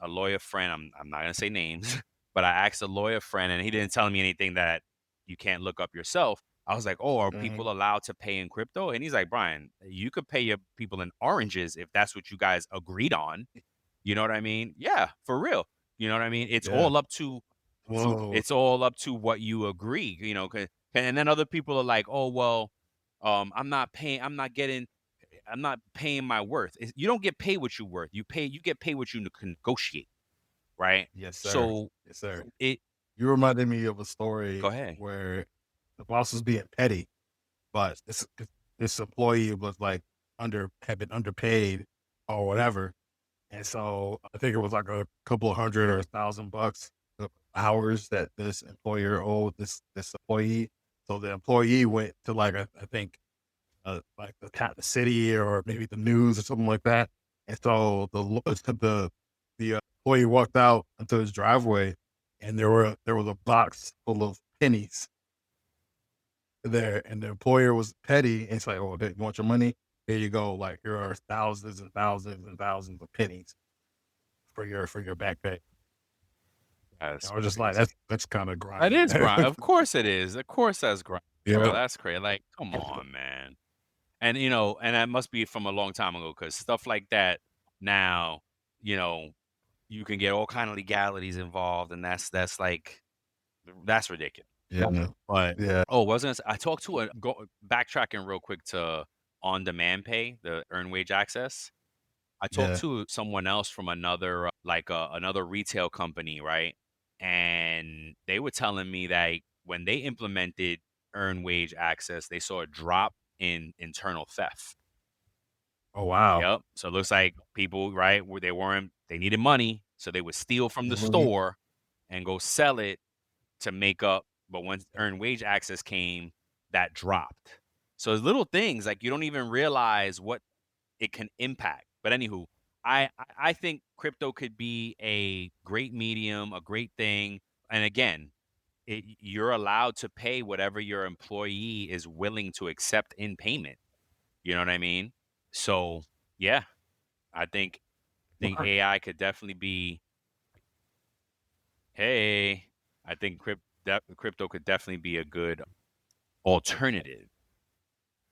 a lawyer friend. I'm not gonna say names, but I asked a lawyer friend, and he didn't tell me anything that you can't look up yourself. I was like, "Oh, are Mhm. people allowed to pay in crypto?" And he's like, "Brian, you could pay your people in oranges if that's what you guys agreed on." You know what I mean? Yeah, for real. You know what I mean? It's Yeah. all up to Whoa. what you agree, and then other people are like, "Oh, well, I'm not getting I'm not paying my worth." You don't get paid what you worth. You get paid what you can negotiate, right? Yes, sir. So Yes, sir. it You reminded me of a story go ahead. where the boss was being petty, but this employee was like had been underpaid or whatever. And so I think it was like a couple of hundred or $1,000 of hours that this employer owed this employee. So the employee went to like I think like the city or maybe the news or something like that. And so the employee walked out into his driveway, and there was a box full of pennies there, and the employer was petty. And it's like, oh, you want your money? Here you go. Like here are thousands and thousands and thousands of pennies for your back pay. That's I was just like, crazy. that's kind of It grimy. is grind. Of course it is. Of course that's grind, bro. Yeah. That's crazy. Like, come on, man. And and that must be from a long time ago, because stuff like that now, you know, you can get all kind of legalities involved, and that's ridiculous. Yeah. But Yeah. wasn't I talked to backtracking real quick to on demand pay, the earned wage access. I talked Yeah. to someone else from another another retail company, right? And they were telling me that when they implemented earned wage access, they saw a drop in internal theft. Oh, wow. Yep. So it looks like people, right, where they needed money, so they would steal from the Mhm. store and go sell it to make up. But once earned wage access came, that dropped. So it's little things like you don't even realize what it can impact. But anywho, I think crypto could be a great medium, a great thing. And again, you're allowed to pay whatever your employee is willing to accept in payment. You know what I mean? So yeah, I think Right. AI could definitely be. Hey, I think crypto could definitely be a good alternative.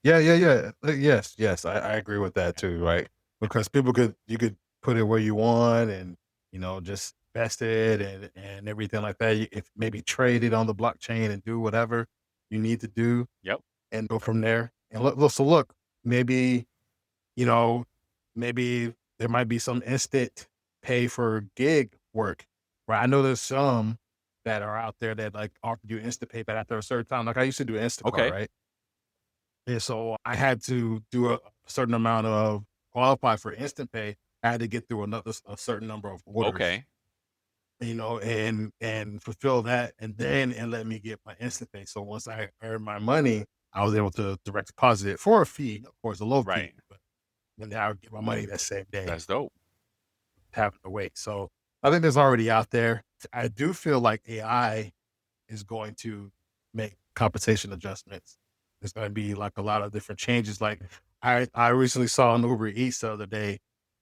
Yeah, yeah, yeah. Yes, yes. I agree with that too, right? Because you could put it where you want, and just vested and everything like that. If maybe trade it on the blockchain and do whatever you need to do Yep. and go from there. And look, maybe, you know, maybe there might be some instant pay for gig work, right? I know there's some that are out there that like offer you instant pay, but after a certain time, like I used to do Instacart, Okay. right? And so I had to do a certain amount of qualify for instant pay. I had to get through a certain number of orders, Okay. and fulfill that, and then and let me get my instant pay. So once I earned my money, I was able to direct deposit it for a fee, of course, a low Right. fee, but then I would get my money that same day, That's dope. having to wait. So I think there's already out there. I do feel like AI is going to make compensation adjustments. There's going to be like a lot of different changes. Like I recently saw on Uber Eats the other day,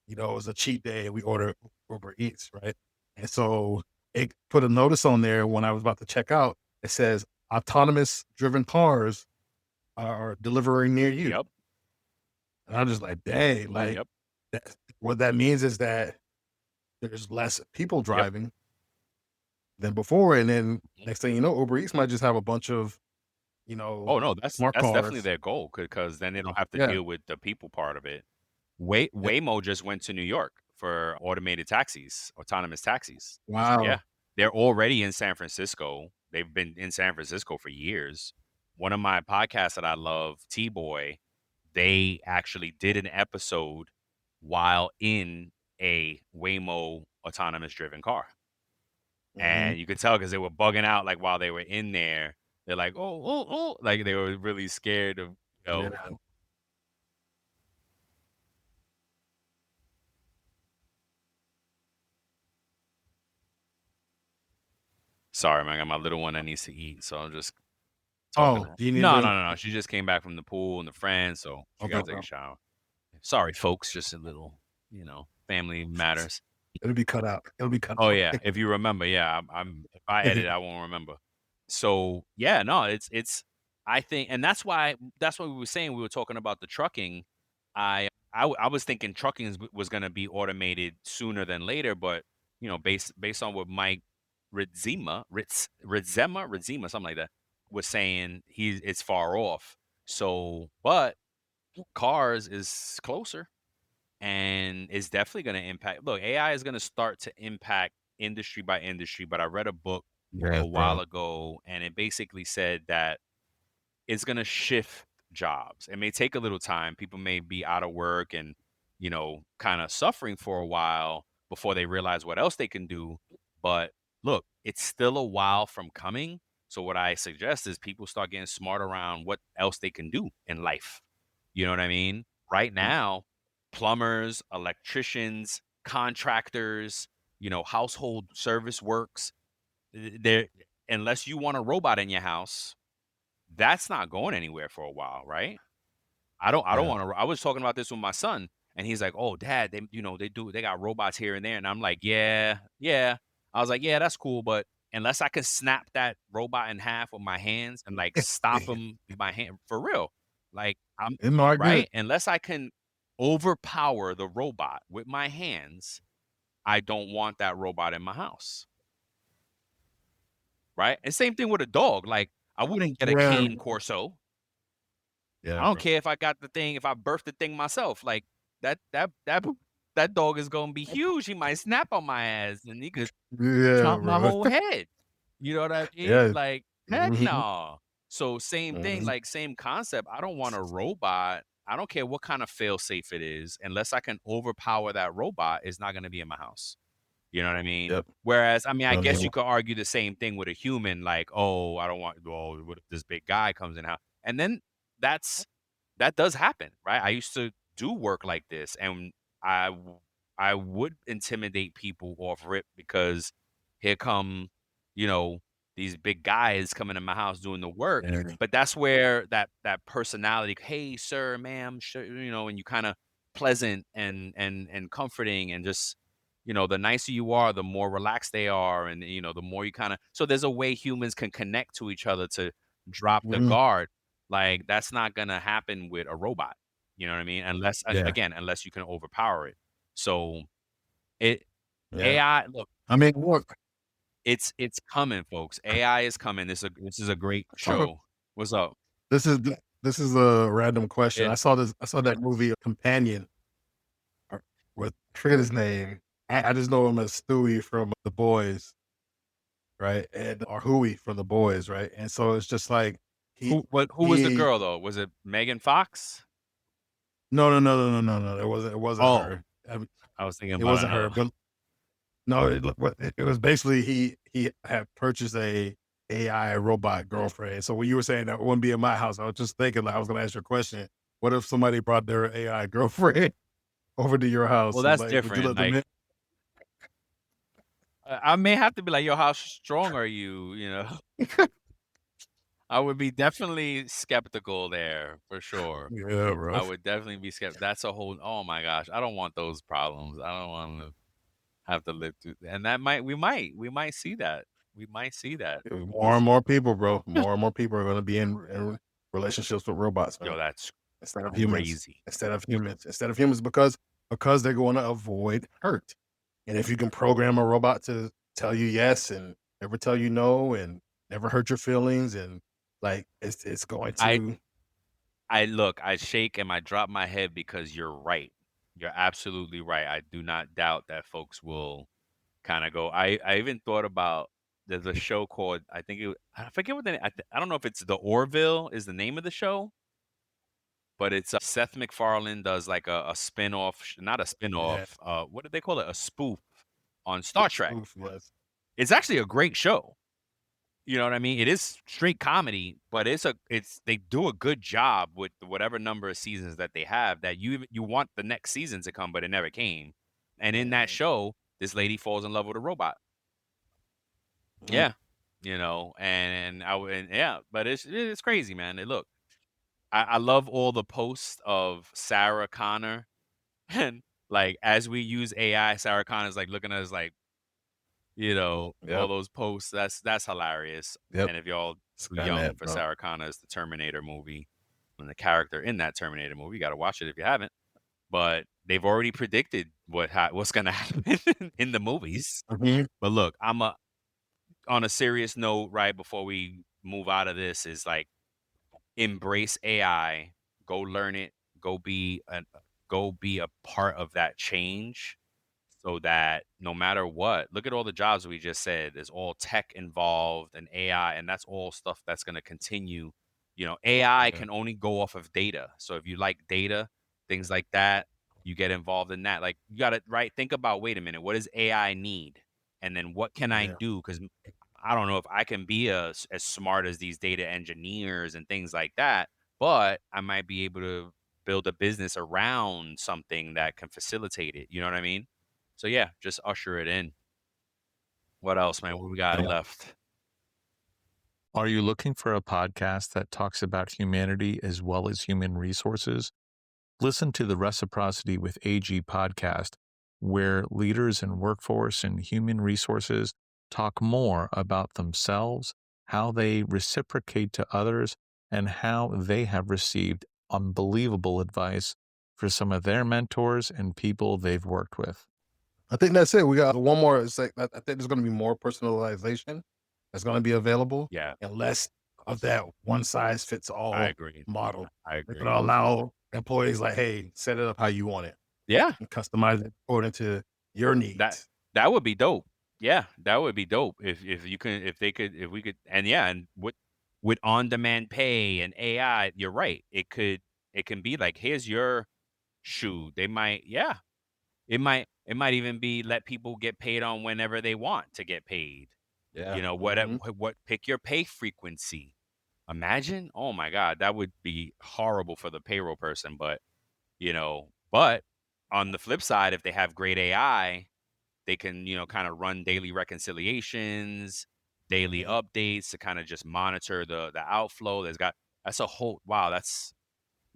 it was a cheat day and we ordered Uber Eats, right? And so it put a notice on there when I was about to check out. It says autonomous driven cars are delivering near you. Yep. And I'm just like, dang, like Yep. that, what that means is that there's less people Yep. driving than before. And then next thing you know, Uber Eats might just have a bunch of, Oh no, that's smart definitely cars. their goal because then they don't have to Yeah. deal with the people part of it. Yep. Waymo just went to New York for automated taxis, autonomous taxis. Wow. Yeah, they're already in San Francisco. They've been in San Francisco for years. One of my podcasts that I love, T Boy, they actually did an episode while in a Waymo autonomous driven car. Mhm. And you could tell because they were bugging out like while they were in there. They're like, oh, oh, oh, like they were really scared of, Yeah. sorry, man, I got my little one that needs to eat. So I'm just talking Oh, to her. do you need No, to? no, no, no. She just came back from the pool and the friends, so she Okay, got to take okay. a shower. Sorry, folks, just a little, family matters. It'll be cut out. It'll be cut Oh out. yeah, if you remember, yeah, I'm if I edit, I won't remember. So yeah, no, it's I think, and that's why we were saying we were talking about the trucking. I was thinking trucking was going to be automated sooner than later, but based on what Mike Ritzema, something like that, was saying, it's far off. So, but cars is closer and it's definitely going to impact. Look, AI is going to start to impact industry by industry, but I read a book Yes, a while bro. ago and it basically said that it's going to shift jobs. It may take a little time. People may be out of work and, kind of suffering for a while before they realize what else they can do. But look, it's still a while from coming. So what I suggest is people start getting smart around what else they can do in life. You know what I mean? Right now, plumbers, electricians, contractors, household service works, there unless you want a robot in your house, that's not going anywhere for a while, right? I don't Yeah. want to. I was talking about this with my son, and he's like, "Oh, Dad, they got robots here and there," and I'm like, "Yeah, yeah." I was like, "Yeah, that's cool, but unless I can snap that robot in half with my hands and like stop him with my hand for real, like I'm No, I get right. it. Unless I can overpower the robot with my hands, I don't want that robot in my house, right? And same thing with a dog. Like I wouldn't get a Yeah. cane corso. I Yeah, don't bro. care if I got the thing, if I birthed the thing myself. Like that dog is gonna be huge. He might snap on my ass and he could Yeah, chop my bro. whole head. You know what I mean? Yeah. Like, heck Mhm. no. So same thing, Mhm. like same concept. I don't want a robot. I don't care what kind of fail safe it is, unless I can overpower that robot, it's not gonna be in my house. You know what I mean? Yep. Whereas, I mean, I No, guess no. you could argue the same thing with a human, like, oh, I don't want, oh, what if this big guy comes in house? And then that's that does happen, right? I used to do work like this, and I would intimidate people off rip because here come, you know, these big guys coming in my house doing the work. Yeah. But that's where that personality, hey, sir, ma'am, sure, and you kind of pleasant and comforting and just the nicer you are, the more relaxed they are, and the more you kind of. So there's a way humans can connect to each other to drop the Mhm. guard. Like that's not gonna happen with a robot. You know what I mean? Unless Yeah. again, unless you can overpower it. So it. Yeah. AI, look, I mean, look, it's coming, folks. AI is coming. This is a great talk show. What's up? this is this is a random question. Yeah. I saw that movie Companion with I forget his name. I just know him as Stewie from The Boys, right? And or Huey from The Boys, right? And so it's just like Who was the he girl though? Was it Megan Fox? no. It wasn't Oh, her. I mean, I was thinking it about wasn't her. another. But no, it was basically he had purchased a AI robot girlfriend. So when you were saying that wouldn't be in my house, I was just thinking like I was going to ask you a question. What if somebody brought their AI girlfriend over to your Well, house? that's Like, would you different. let them Like, in? I may have to be like, yo, how strong are you? I would be definitely skeptical there for sure. Yeah, bro. I would definitely be skeptical. That's a whole. Oh my gosh, I don't want those problems. I don't want to have to live through. And we might see that. We might see that. More and more people, bro. More and more people are going to be in relationships with robots, Yo, man. that's Instead of humans. crazy. Instead of humans, because they're going to avoid hurt. And if you can program a robot to tell you yes and never tell you no and never hurt your feelings and like it's going I to I look, I shake and I drop my head because you're right. You're absolutely right. I do not doubt that folks will kind of go. I even thought about there's a show called I forget what I don't know if it's The Orville is the name of the show, but it's Seth MacFarlane does like a spin-off, not a yeah, spin-off. What did they call it? A spoof on Star Trek. spoof, yes. It's actually a great show. You know what I mean? It is straight comedy, but they do a good job with whatever number of seasons that they have that you want the next season to come, but it never came. And in that Mhm, show, this lady falls in love with a robot. mhm. Yeah. Yeah, but it's crazy, man. Look, I love all the posts of Sarah Connor and like as we use AI, Sarah Connor's like looking at us like, all Yep, those posts. That's hilarious. yep. And if y'all too young Skynet, for bro. Sarah Connor's the Terminator movie and the character in that Terminator movie, you got to watch it if you haven't. But they've already predicted what's gonna happen in the movies. Mhm. But look, on a serious note, right before we move out of this, is like embrace AI, go learn it, go be a go be a part of that change so that no matter what, look at all the jobs we just said. There's all tech involved and AI, and that's all stuff that's going to continue. AI Yeah, can only go off of data. So if you like data, things like that, you get involved in that. Like you got to right think about, wait a minute, what does AI need? And then what can I yeah, do? Because I don't know if I can be as smart as these data engineers and things like that, but I might be able to build a business around something that can facilitate it. You know what I mean? So yeah, just usher it in. What else, man? What we got yeah. left? Are you looking for a podcast that talks about humanity as well as human resources? Listen to the Reciprocity with AG podcast, where leaders in workforce and human resources talk more about themselves, how they reciprocate to others, and how they have received unbelievable advice for some of their mentors and people they've worked with. I think that's it. We got one more. It's like I think there's going to be more personalization that's going to be available, Yeah, and less of that one size fits I all agree. model. I They're agree. going to allow employees like, hey, set it up how you want it Yeah, and customize it according to your that needs. that would be dope. Yeah, that would be dope if you can if they could if we could and yeah and with on demand pay and AI, you're right. It can be like here's your shoe. They might it might even be let people get paid on whenever they want to get paid. Yeah. What pick your pay frequency. Imagine, oh my God, that would be horrible for the payroll person. But on the flip side, if they have great AI, they can, kind of run daily reconciliations, daily Mhm. updates to kind of just monitor the outflow. That's a whole wow, that's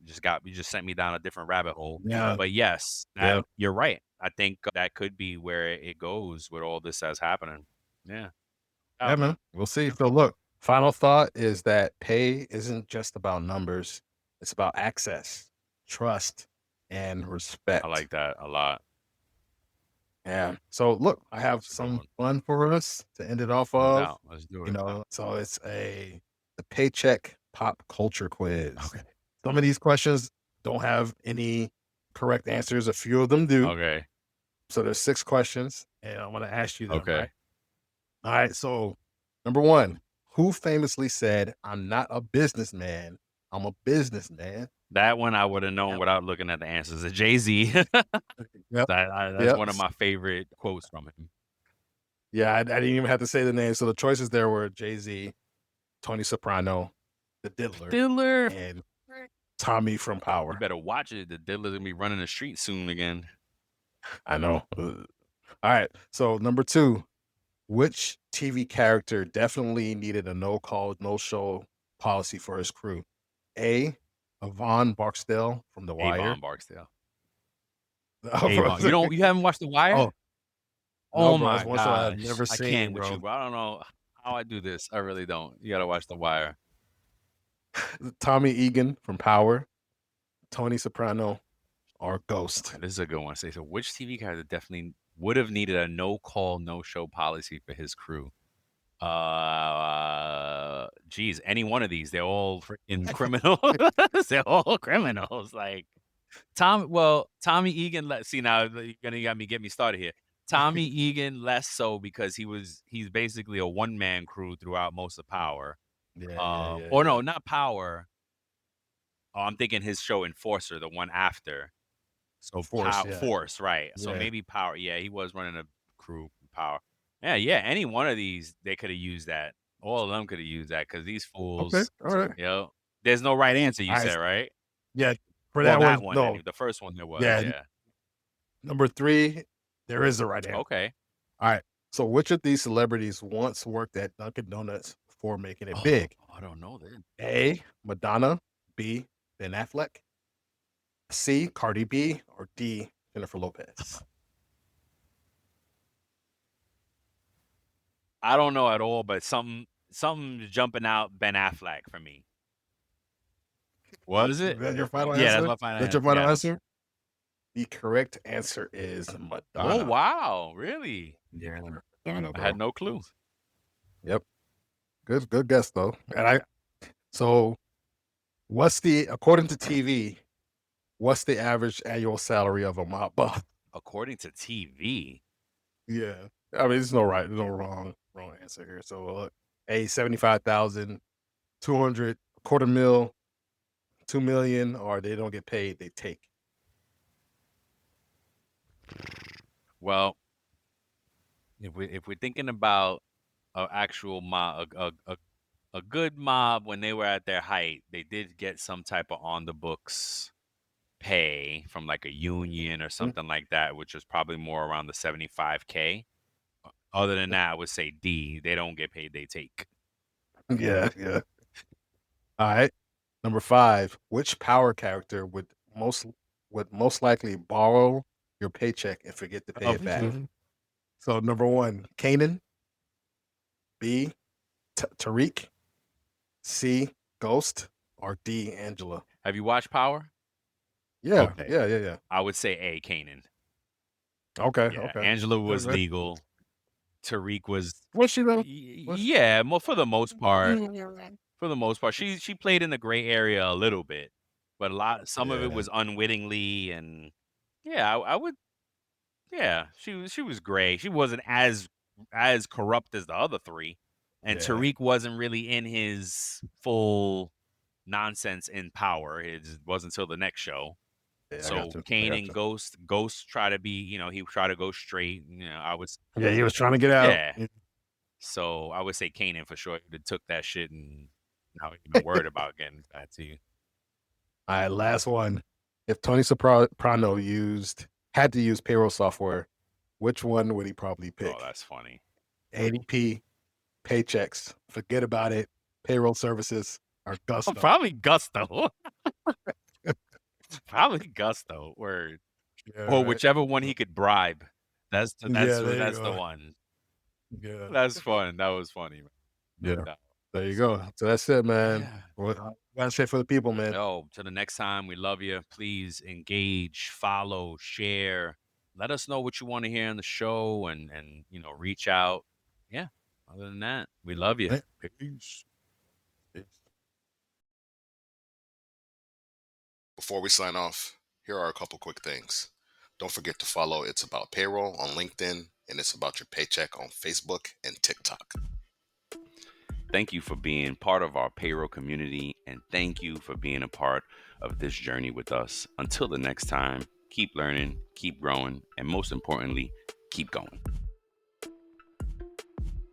you just sent me down a different rabbit hole. Yeah. But yes, that Yeah. you're right. I think that could be where it goes with all this that's happening. Yeah. Yeah, Oh, man. We'll see. So look, final thought is that pay isn't just about numbers. It's about access, trust, and I respect. like that a lot. Yeah. So look, I have That's a good some one. fun for us to end it off No of. doubt. Let's do You it. know, so it's the Paycheck pop culture quiz. Okay. Some of these questions don't have any correct answers. A few of them do. Okay. So there's 6 questions, and I'm gonna ask you them, Okay. right? All right. So number 1, who famously said, "I'm not a businessman, I'm a businessman"? That one I would have known Yep. without looking at the answers. Jay-Z. Yep. That's Yep. one of my favorite quotes from him. Yeah, I didn't even have to say the name. So the choices there were Jay-Z, Tony Soprano, the Diddler, Diddler. and Tommy from You Power. better watch it. The Diddler's gonna be running the street soon again. I know. Ugh. All right. So number 2, which TV character definitely needed a no call, no show policy for his crew? A. Avon Barksdale from The Wire. Avon Barksdale. Oh, bro. Avon. You haven't watched The Wire? Oh, Oh no, bro. my It's one show I've gosh. never I seen, can't with bro. you, bro. I don't know how I do this. I really don't. You gotta watch The Wire. Tommy Egan from Power, Tony Soprano, or Ghost. This is a good one. So which TV character definitely would have needed a no call, no show policy for his crew? Geez, any one of these. They're all freaking criminals. They're all criminals. Like Tommy Egan. Let's see now. You're gonna get me started here. Tommy Egan less so because he's basically a one man crew throughout most of Power. No, not Power. Oh, I'm thinking his show Enforcer, the one after. So Force, right? So Yeah. maybe Power. Yeah, he was running a crew Power. Yeah. Any one of these, they could have used that. All of them could have used that because these fools. Okay. All right. Yo, there's no right answer. You said right? Yeah. For Well, that one. no. The first one there was. Yeah. Yeah. Number 3, there is a right answer. Okay. All right. So which of these celebrities once worked at Dunkin' Donuts before making it big? I don't know then. A. Madonna. B. Ben Affleck. C. Cardi B. Or D. Jennifer Lopez. I don't know at all, but something jumping out Ben Affleck for me. Was it? Is that your final answer? Yeah, that's my final That's answer. your final Yeah. answer? The correct answer is Madonna. Oh wow, really? Yeah, I had no clue. Yep. Good guess though. And according to TV, what's the average annual salary of a mob boss? According to TV. Yeah. I mean, there's no wrong answer here. So look, A, 75,000, 200, quarter mil, 2 million, or they don't get paid, they take. Well, if we're thinking about an actual mob, a good mob when they were at their height, they did get some type of on the books pay from like a union or something like that, which was probably more around the 75K. Other than that, I would say D. They don't get paid, they take. Yeah. All right. Number 5, which Power character would most likely borrow your paycheck and forget to pay it back? So number 1, Kanan. B, Tariq. C, Ghost. Or D, Angela. Have you watched Power? Yeah. Okay. Yeah. I would say A, Kanan. Okay. Yeah, Okay. Angela was Right. legal. Tariq was. Was she though? Yeah, for the most part. For the most part, she played in the gray area a little bit, but some of it was unwittingly, and yeah, I would. Yeah, she was gray. She wasn't as corrupt as the other 3, and Yeah. Tariq wasn't really in his full nonsense in Power. It just wasn't until the next show. Yeah, So Kane and Ghost try to be, he try to go straight. he was trying to get out. Yeah. So I would say Kanan for sure. He took that shit and now he's even worried about getting back to you. All right, last one. If Tony Soprano had to use payroll software, which one would he probably pick? Oh, that's funny. ADP, Paychecks, forget about it, payroll services, or Gusto? Probably Gusto. Probably Gusto. Word. Yeah, Or right. whichever one he could bribe. That's the go. one. Yeah. That's fun. That was funny. Man. Yeah. There you go. So that's it, man. Yeah. Well, gotta say for the people, man. Yo, till the next time, we love you. Please engage, follow, share, let us know what you want to hear on the show, and reach out. Yeah. Other than that, we love you. Right. Peace. Peace. Before we sign off, here are a couple quick things. Don't forget to follow It's About Payroll on LinkedIn, and It's About Your Paycheck on Facebook and TikTok. Thank you for being part of our payroll community, and thank you for being a part of this journey with us. Until the next time, keep learning, keep growing, and most importantly, keep going.